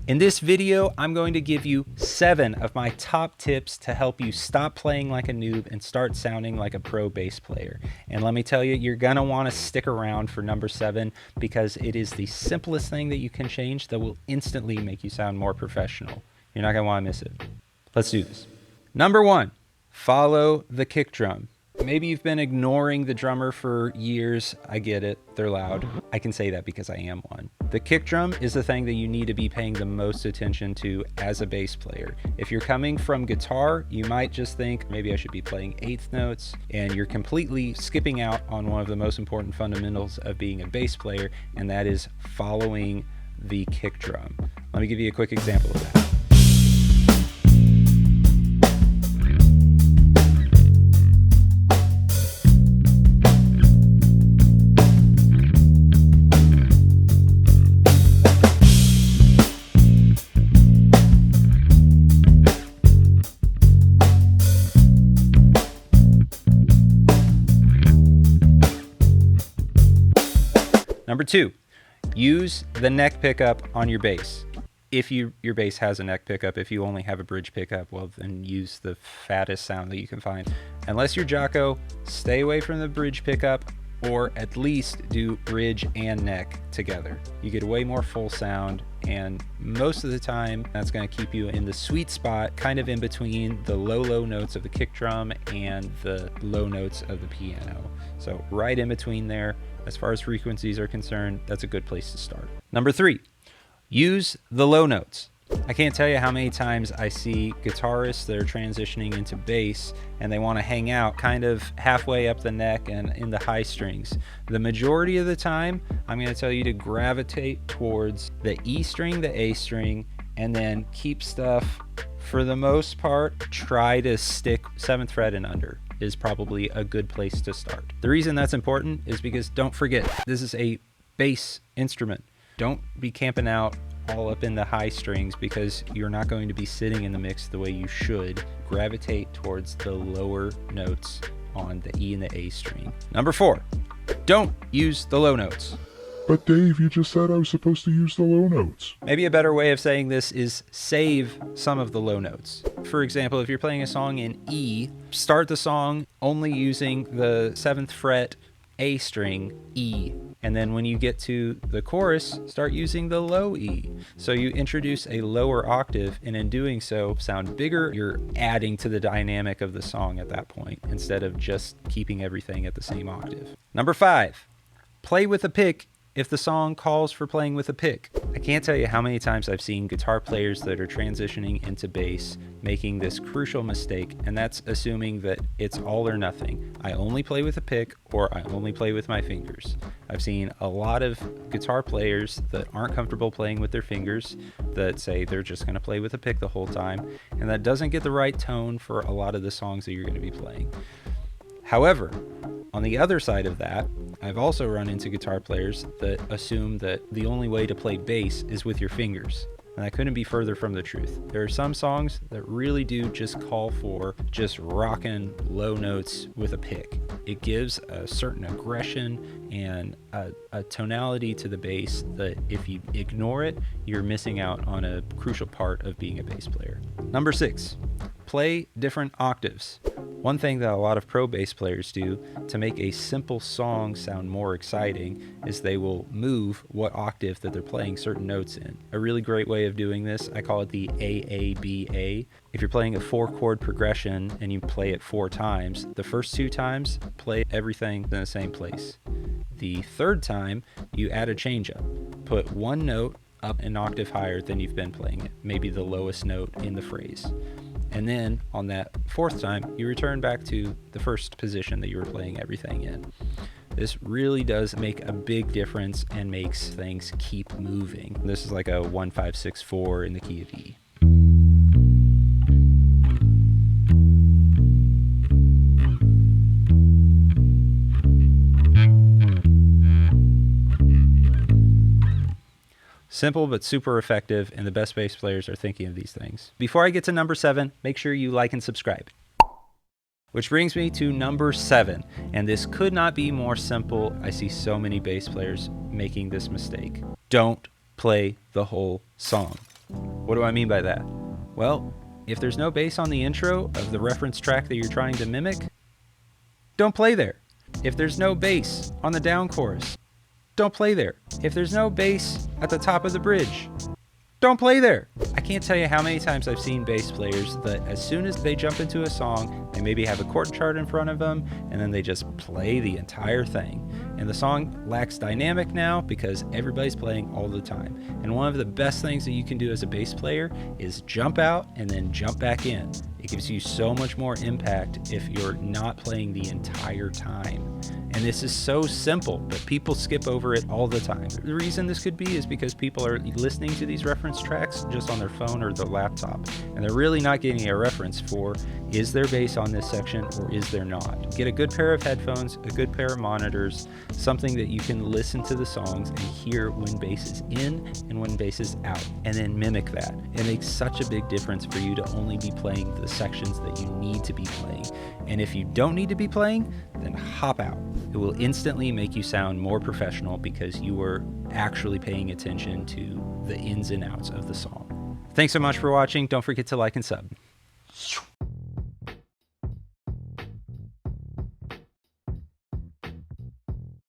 In this video, I'm going to give you 7 of my top tips to help you stop playing like a noob and start sounding like a pro bass player. And let me tell you, you're gonna wanna stick around for number 7 because it is the simplest thing that you can change that will instantly make you sound more professional. You're not gonna wanna miss it. Let's do this. Number 1, follow the kick drum. Maybe you've been ignoring the drummer for years. I get it, they're loud. I can say that because I am one. The kick drum is the thing that you need to be paying the most attention to as a bass player. If you're coming from guitar, you might just think maybe I should be playing 8th notes, and you're completely skipping out on one of the most important fundamentals of being a bass player, and that is following the kick drum. Let me give you a quick example of that. Number 2, use the neck pickup on your bass. If your bass has a neck pickup, if you only have a bridge pickup, well then use the fattest sound that you can find. Unless you're Jocko, stay away from the bridge pickup, or at least do bridge and neck together. You get a way more full sound, and most of the time that's going to keep you in the sweet spot, kind of in between the low notes of the kick drum and the low notes of the piano. So right in between there. As far as frequencies are concerned, that's a good place to start. Number 3, use the low notes. I can't tell you how many times I see guitarists that are transitioning into bass and they want to hang out kind of halfway up the neck and in the high strings. The majority of the time, I'm going to tell you to gravitate towards the E string, the A string, and then keep stuff, for the most part, try to stick 7th fret and under is probably a good place to start. The reason that's important is because don't forget, this is a bass instrument. Don't be camping out all up in the high strings because you're not going to be sitting in the mix the way you should. Gravitate towards the lower notes on the E and the A string. Number 4, don't use the low notes. But Dave, you just said I was supposed to use the low notes. Maybe a better way of saying this is save some of the low notes. For example, if you're playing a song in E, start the song only using the 7th fret A string E. And then when you get to the chorus, start using the low E. So you introduce a lower octave, and in doing so, sound bigger. You're adding to the dynamic of the song at that point, instead of just keeping everything at the same octave. Number 5, play with a pick if the song calls for playing with a pick. I can't tell you how many times I've seen guitar players that are transitioning into bass making this crucial mistake, and that's assuming that it's all or nothing. I only play with a pick, or I only play with my fingers. I've seen a lot of guitar players that aren't comfortable playing with their fingers that say they're just going to play with a pick the whole time, and that doesn't get the right tone for a lot of the songs that you're going to be playing. However, on the other side of that, I've also run into guitar players that assume that the only way to play bass is with your fingers. And that couldn't be further from the truth. There are some songs that really do just call for just rocking low notes with a pick. It gives a certain aggression and a tonality to the bass that if you ignore it, you're missing out on a crucial part of being a bass player. Number 6, play different octaves. One thing that a lot of pro bass players do to make a simple song sound more exciting is they will move what octave that they're playing certain notes in. A really great way of doing this, I call it the AABA. If you're playing a 4-chord progression and you play it 4 times, the first 2 times, play everything in the same place. The 3rd time, you add a change up. Put one note up an octave higher than you've been playing it, maybe the lowest note in the phrase. And then on that 4th time, you return back to the first position that you were playing everything in. This really does make a big difference and makes things keep moving. This is like a 1-5-6-4 in the key of E. Simple but super effective, and the best bass players are thinking of these things. Before I get to number 7, make sure you like and subscribe. Which brings me to number 7, and this could not be more simple. I see so many bass players making this mistake. Don't play the whole song. What do I mean by that? Well, if there's no bass on the intro of the reference track that you're trying to mimic, don't play there. If there's no bass on the down chorus, don't play there. If there's no bass at the top of the bridge, don't play there. I can't tell you how many times I've seen bass players that as soon as they jump into a song, they maybe have a chord chart in front of them, and then they just play the entire thing. And the song lacks dynamic now because everybody's playing all the time. And one of the best things that you can do as a bass player is jump out and then jump back in. It gives you so much more impact if you're not playing the entire time. And this is so simple, but people skip over it all the time. The reason this could be is because people are listening to these reference tracks just on their phone or their laptop, and they're really not getting a reference for, is there bass on this section or is there not? Get a good pair of headphones, a good pair of monitors, something that you can listen to the songs and hear when bass is in and when bass is out, and then mimic that. It makes such a big difference for you to only be playing the sections that you need to be playing. And if you don't need to be playing, then hop out. It will instantly make you sound more professional because you were actually paying attention to the ins and outs of the song. Thanks so much for watching. Don't forget to like and sub.